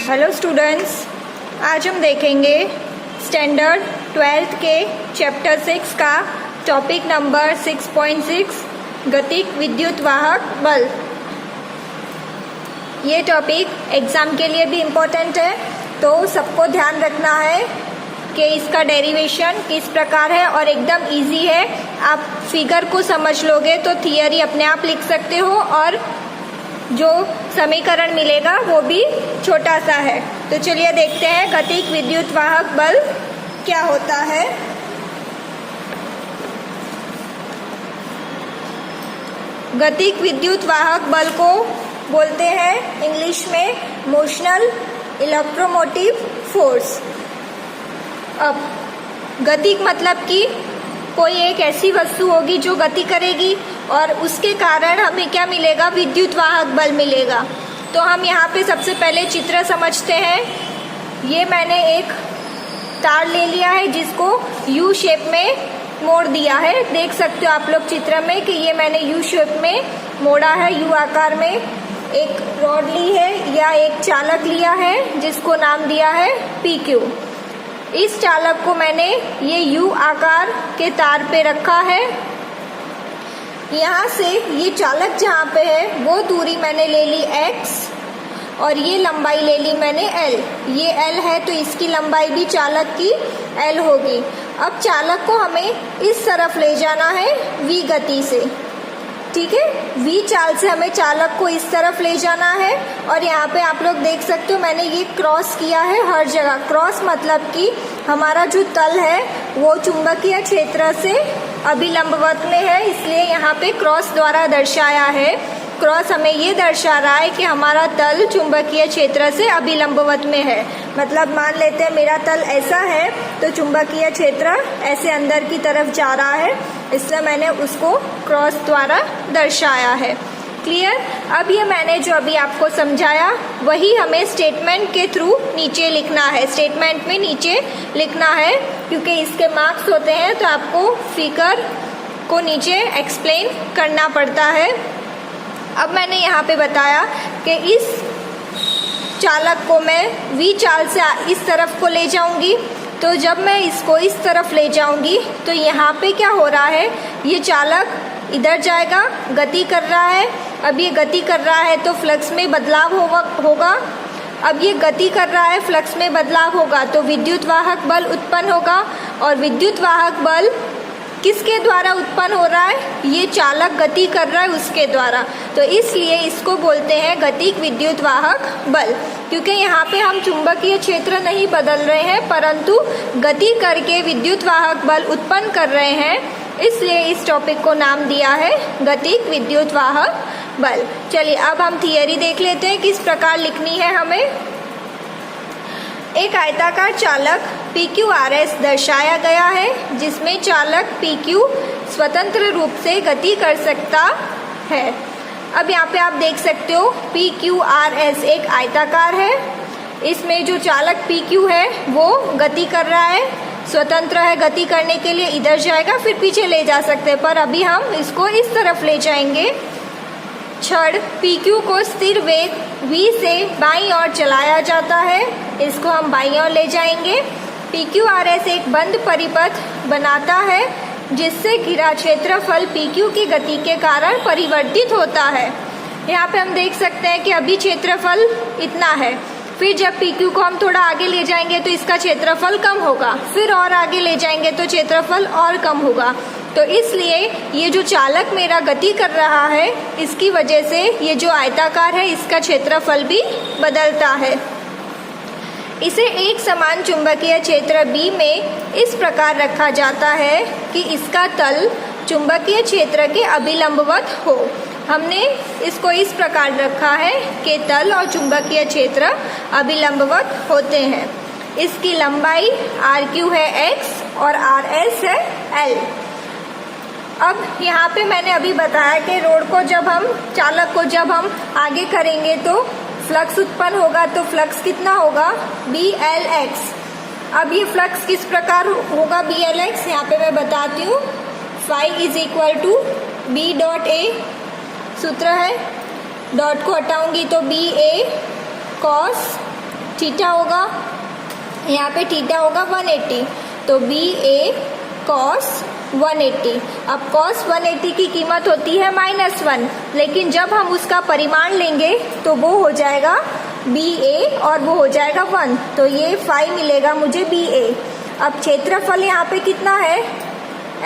Hello students, आज हम देखेंगे स्टैंडर्ड 12th के चैप्टर 6 का टॉपिक नंबर 6.6 गतिक विद्युत वाहक बल। ये टॉपिक एग्ज़ाम के लिए भी इम्पोर्टेंट है, तो सबको ध्यान रखना है कि इसका डेरिवेशन किस प्रकार है और एकदम इजी है। आप फिगर को समझ लोगे तो थियरी अपने आप लिख सकते हो और जो समीकरण मिलेगा वो भी छोटा सा है। तो चलिए देखते हैं गतिक विद्युत वाहक बल क्या होता है। गतिक विद्युत वाहक बल को बोलते हैं इंग्लिश में मोशनल इलेक्ट्रोमोटिव फोर्स। अब गतिक मतलब कि कोई एक ऐसी वस्तु होगी जो गति करेगी और उसके कारण हमें क्या मिलेगा, विद्युत वाहक बल मिलेगा। तो हम यहाँ पे सबसे पहले चित्र समझते हैं। ये मैंने एक तार ले लिया है जिसको यू शेप में मोड़ दिया है। देख सकते हो आप लोग चित्र में कि ये मैंने यू शेप में मोड़ा है, यू आकार में। एक रॉड ली है या एक चालक लिया है जिसको नाम दिया है PQ। इस चालक को मैंने ये यू आकार के तार पे रखा है। यहाँ से ये चालक जहाँ पे है वो दूरी मैंने ले ली x और ये लंबाई ले ली मैंने L। ये L है तो इसकी लंबाई भी चालक की L होगी। अब चालक को हमें इस तरफ ले जाना है v गति से, ठीक है। v चाल से हमें चालक को इस तरफ ले जाना है और यहाँ पे आप लोग देख सकते हो मैंने ये क्रॉस किया है हर जगह। क्रॉस मतलब कि हमारा जो तल है वो चुंबकीय क्षेत्र से अभिलंबवत में है, इसलिए यहाँ पे क्रॉस द्वारा दर्शाया है। क्रॉस हमें ये दर्शा रहा है कि हमारा तल चुंबकीय क्षेत्र से अभिलंबवत में है। मतलब मान लेते हैं मेरा तल ऐसा है तो चुंबकीय क्षेत्र ऐसे अंदर की तरफ जा रहा है, इसलिए मैंने उसको क्रॉस द्वारा दर्शाया है। क्लियर। अब ये मैंने जो अभी आपको समझाया वही हमें स्टेटमेंट के थ्रू नीचे लिखना है। स्टेटमेंट में नीचे लिखना है क्योंकि इसके मार्क्स होते हैं तो आपको फिगर को नीचे एक्सप्लेन करना पड़ता है। अब मैंने यहाँ पे बताया कि इस चालक को मैं V चाल से इस तरफ को ले जाऊंगी, तो जब मैं इसको इस तरफ ले जाऊंगी तो यहाँ पे क्या हो रहा है, ये चालक इधर जाएगा, गति कर रहा है। अब ये गति कर रहा है तो फ्लक्स में बदलाव होगा। अब ये गति कर रहा है, फ्लक्स में बदलाव होगा तो विद्युत वाहक बल उत्पन्न होगा। और विद्युत वाहक बल किसके द्वारा उत्पन्न हो रहा है, ये चालक गति कर रहा है उसके द्वारा। तो इसलिए इसको बोलते हैं गतिक विद्युत वाहक बल, क्योंकि यहाँ पे हम चुंबकीय क्षेत्र नहीं बदल रहे हैं परंतु गति करके विद्युत वाहक बल उत्पन्न कर रहे हैं, इसलिए इस टॉपिक को नाम दिया है गतिक विद्युत वाहक बल। चलिए अब हम थियरी देख लेते हैं किस प्रकार लिखनी है हमें। एक आयताकार चालक PQRS दर्शाया गया है जिसमें चालक PQ स्वतंत्र रूप से गति कर सकता है। अब यहाँ पे आप देख सकते हो PQRS एक आयताकार है, इसमें जो चालक PQ है वो गति कर रहा है, स्वतंत्र है, गति करने के लिए इधर जाएगा फिर पीछे ले जा सकते हैं, पर अभी हम इसको इस तरफ ले जाएंगे। छड़ PQ को स्थिर वेग V से बाईं ओर चलाया जाता है, इसको हम बाईं ओर ले जाएंगे। PQRS एक बंद परिपथ बनाता है जिससे घिरा क्षेत्रफल PQ की गति के कारण परिवर्तित होता है। यहाँ पे हम देख सकते हैं कि अभी क्षेत्रफल इतना है, फिर जब PQ को हम थोड़ा आगे ले जाएंगे तो इसका क्षेत्रफल कम होगा, फिर और आगे ले जाएंगे तो क्षेत्रफल और कम होगा। तो इसलिए ये जो चालक मेरा गति कर रहा है इसकी वजह से ये जो आयताकार है इसका क्षेत्रफल भी बदलता है। इसे एक समान चुंबकीय क्षेत्र B में इस प्रकार रखा जाता है कि इसका तल चुंबकीय क्षेत्र के अभिलंबवत हो। हमने इसको इस प्रकार रखा है कि तल और चुंबकीय क्षेत्र अभिलंबवत होते हैं। इसकी लंबाई RQ है x और RS है L। अब यहाँ पे मैंने अभी बताया कि रोड को जब हम चालक को जब हम आगे करेंगे तो फ्लक्स उत्पन्न होगा, तो फ्लक्स कितना होगा, BLX। अब ये फ्लक्स किस प्रकार होगा BLX, यहाँ पे मैं बताती हूँ। phi = B.A सूत्र है, डॉट को हटाऊंगी तो BA cos थीटा होगा, यहाँ पे थीटा होगा 180, तो बी ए कॉस 180। अब कॉस 180 की कीमत होती है -1, लेकिन जब हम उसका परिमाण लेंगे तो वो हो जाएगा बी ए और वो हो जाएगा 1, तो ये 5 मिलेगा मुझे बी ए। अब क्षेत्रफल यहाँ पे कितना है,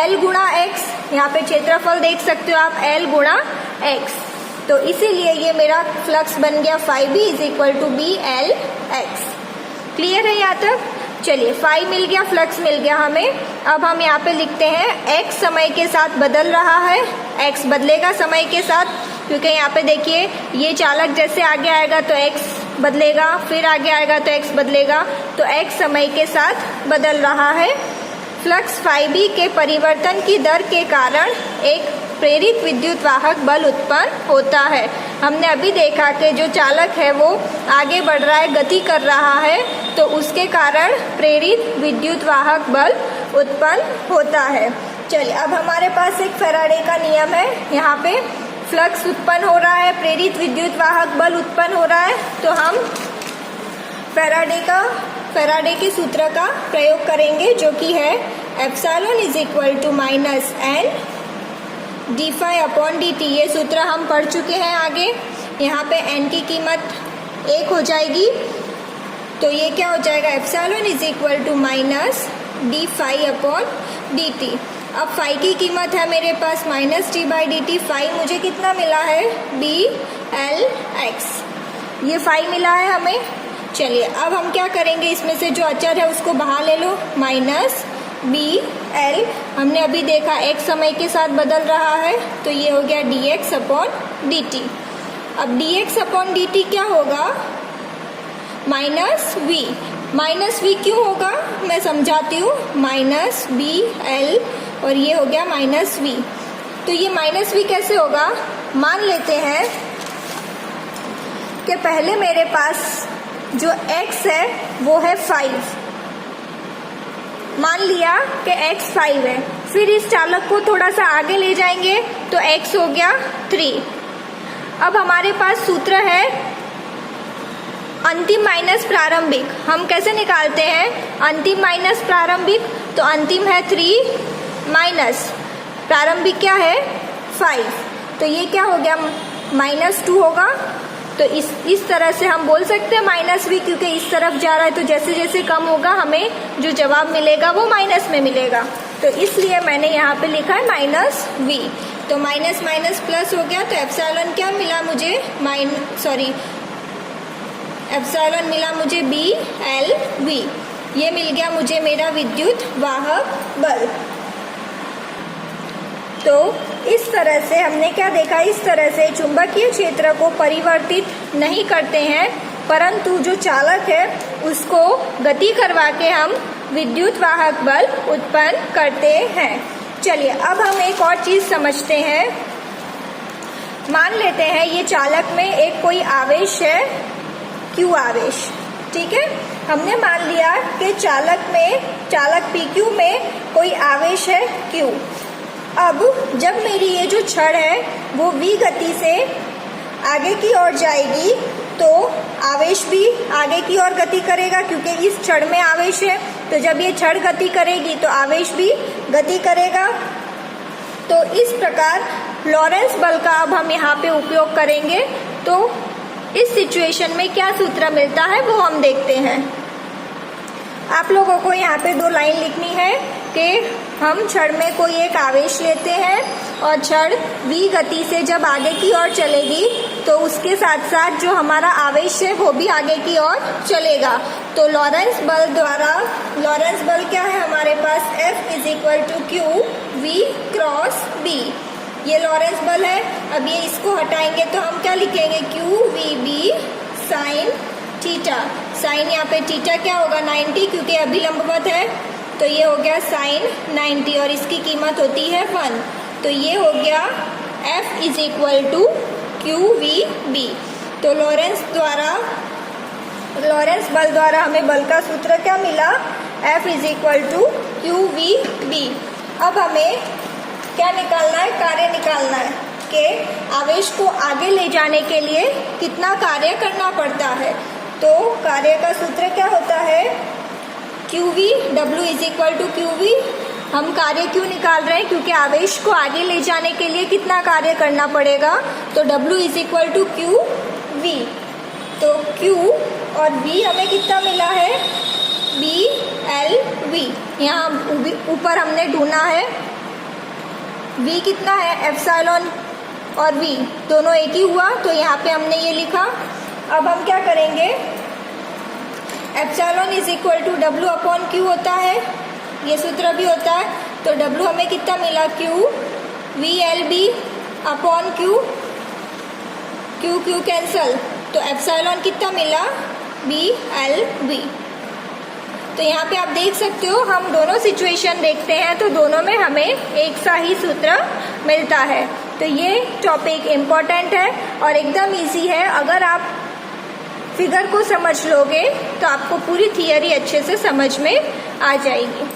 L गुणा x, यहाँ पे क्षेत्रफल देख सकते हो आप L गुणा x, तो इसीलिए ये मेरा फ्लक्स बन गया 5b = BL x। क्लियर है यहाँ तक? चलिए 5 मिल गया, फ्लक्स मिल गया हमें। अब हम यहाँ पे लिखते हैं x समय के साथ बदल रहा है, x बदलेगा समय के साथ, क्योंकि यहाँ पे देखिए ये चालक जैसे आगे आएगा तो x बदलेगा, फिर आगे आएगा तो x बदलेगा, तो x समय के साथ बदल रहा है। फ्लक्स 5b के परिवर्तन की दर के कारण एक प्रेरित विद्युत वाहक बल उत्पन्न होता है। हमने अभी देखा कि जो चालक है वो आगे बढ़ रहा है, गति कर रहा है, तो उसके कारण प्रेरित विद्युत वाहक बल उत्पन्न होता है। चलिए अब हमारे पास एक फैराडे का नियम है, यहाँ पे फ्लक्स उत्पन्न हो रहा है, प्रेरित विद्युत वाहक बल उत्पन्न हो रहा है, तो हम फैराडे के सूत्र का प्रयोग करेंगे, जो कि है एप्सिलॉन = -n d∅/dt। ये सूत्र हम पढ़ चुके हैं आगे। यहाँ पे n की कीमत 1 हो जाएगी, तो ये क्या हो जाएगा, एप्सिलॉन = -d∅/dt। अब फाई की कीमत है मेरे पास -d/dt, फाई मुझे कितना मिला है, BL(x), ये फाई मिला है हमें। चलिए अब हम क्या करेंगे, इसमें से जो अचर है उसको बाहर ले लो, -BL, हमने अभी देखा x समय के साथ बदल रहा है, तो ये हो गया dx/dt। अब dx/dt क्या होगा, -v क्यों होगा, मैं समझाती हूँ, -BL और ये हो गया -v। तो ये -v कैसे होगा, मान लेते हैं कि पहले मेरे पास जो x है वो है 5, मान लिया कि x 5 है, फिर इस चालक को थोड़ा सा आगे ले जाएंगे तो x हो गया 3। अब हमारे पास सूत्र है अंतिम माइनस प्रारंभिक। हम कैसे निकालते हैं अंतिम माइनस प्रारंभिक, तो अंतिम है 3 माइनस प्रारंभिक क्या है 5, तो ये क्या हो गया -2 होगा। तो इस तरह से हम बोल सकते हैं -v, क्योंकि इस तरफ जा रहा है, तो जैसे जैसे कम होगा हमें जो जवाब मिलेगा वो माइनस में मिलेगा, तो इसलिए मैंने यहाँ पे लिखा है -v। तो माइनस माइनस प्लस हो गया, तो एप्सिलॉन क्या मिला मुझे, एप्सिलॉन मिला मुझे BLV। ये मिल गया मुझे मेरा विद्युत वाहक बल। तो इस तरह से हमने क्या देखा, इस तरह से चुंबकीय क्षेत्र को परिवर्तित नहीं करते हैं, परंतु जो चालक है उसको गति करवा के हम विद्युत वाहक बल उत्पन्न करते हैं। चलिए अब हम एक और चीज समझते हैं। मान लेते हैं ये चालक में एक कोई आवेश है, Q आवेश, ठीक है। हमने मान लिया कि चालक PQ में कोई आवेश है Q। अब जब मेरी ये जो छड़ है वो v गति से आगे की ओर जाएगी, तो आवेश भी आगे की ओर गति करेगा, क्योंकि इस छड़ में आवेश है, तो जब ये छड़ गति करेगी तो आवेश भी गति करेगा। तो इस प्रकार लॉरेंस बल का अब हम यहाँ पे उपयोग करेंगे। तो इस सिचुएशन में क्या सूत्र मिलता है वो हम देखते हैं। आप लोगों को यहाँ पे 2 लाइन लिखनी है कि हम छड़ में कोई एक आवेश लेते हैं और छड़ v गति से जब आगे की ओर चलेगी तो उसके साथ साथ जो हमारा आवेश है वो भी आगे की ओर चलेगा। तो लॉरेंस बल क्या है हमारे पास, F = Q V×B, ये लॉरेंस बल है। अब ये इसको हटाएंगे तो हम क्या लिखेंगे, QVB sin थीटा। साइन यहाँ पे थीटा क्या होगा 90, क्योंकि अभी लंबवत है, तो ये हो गया sin 90 और इसकी कीमत होती है 1। तो ये हो गया F = QVB। तो लॉरेंस बल द्वारा हमें बल का सूत्र क्या मिला, F = QVB। अब हमें क्या निकालना है, कार्य निकालना है कि आवेश को आगे ले जाने के लिए कितना कार्य करना पड़ता है। तो कार्य का सूत्र क्या होता है, QV, W is equal to QV। हम कार्य क्यों निकाल रहे हैं, क्योंकि आवेश को आगे ले जाने के लिए कितना कार्य करना पड़ेगा, तो W is equal to QV। तो Q और V हमें कितना मिला है, BLV। यहाँ ऊपर हमने ढूंढा है V कितना है, एप्सिलॉन और V दोनों एक ही हुआ, तो यहाँ पे हमने ये लिखा। अब हम क्या करेंगे, epsilon is equal to W upon Q होता है, ये सूत्र भी होता है। तो W हमें कितना मिला, Q VLB upon Q, Q cancel, तो एप्सिलॉन कितना मिला, BLB। तो यहाँ पे आप देख सकते हो, हम दोनों सिचुएशन देखते हैं तो दोनों में हमें एक सा ही सूत्र मिलता है। तो ये टॉपिक इम्पॉर्टेंट है और एकदम इजी है। अगर आप फिगर को समझ लोगे तो आपको पूरी थियरी अच्छे से समझ में आ जाएगी।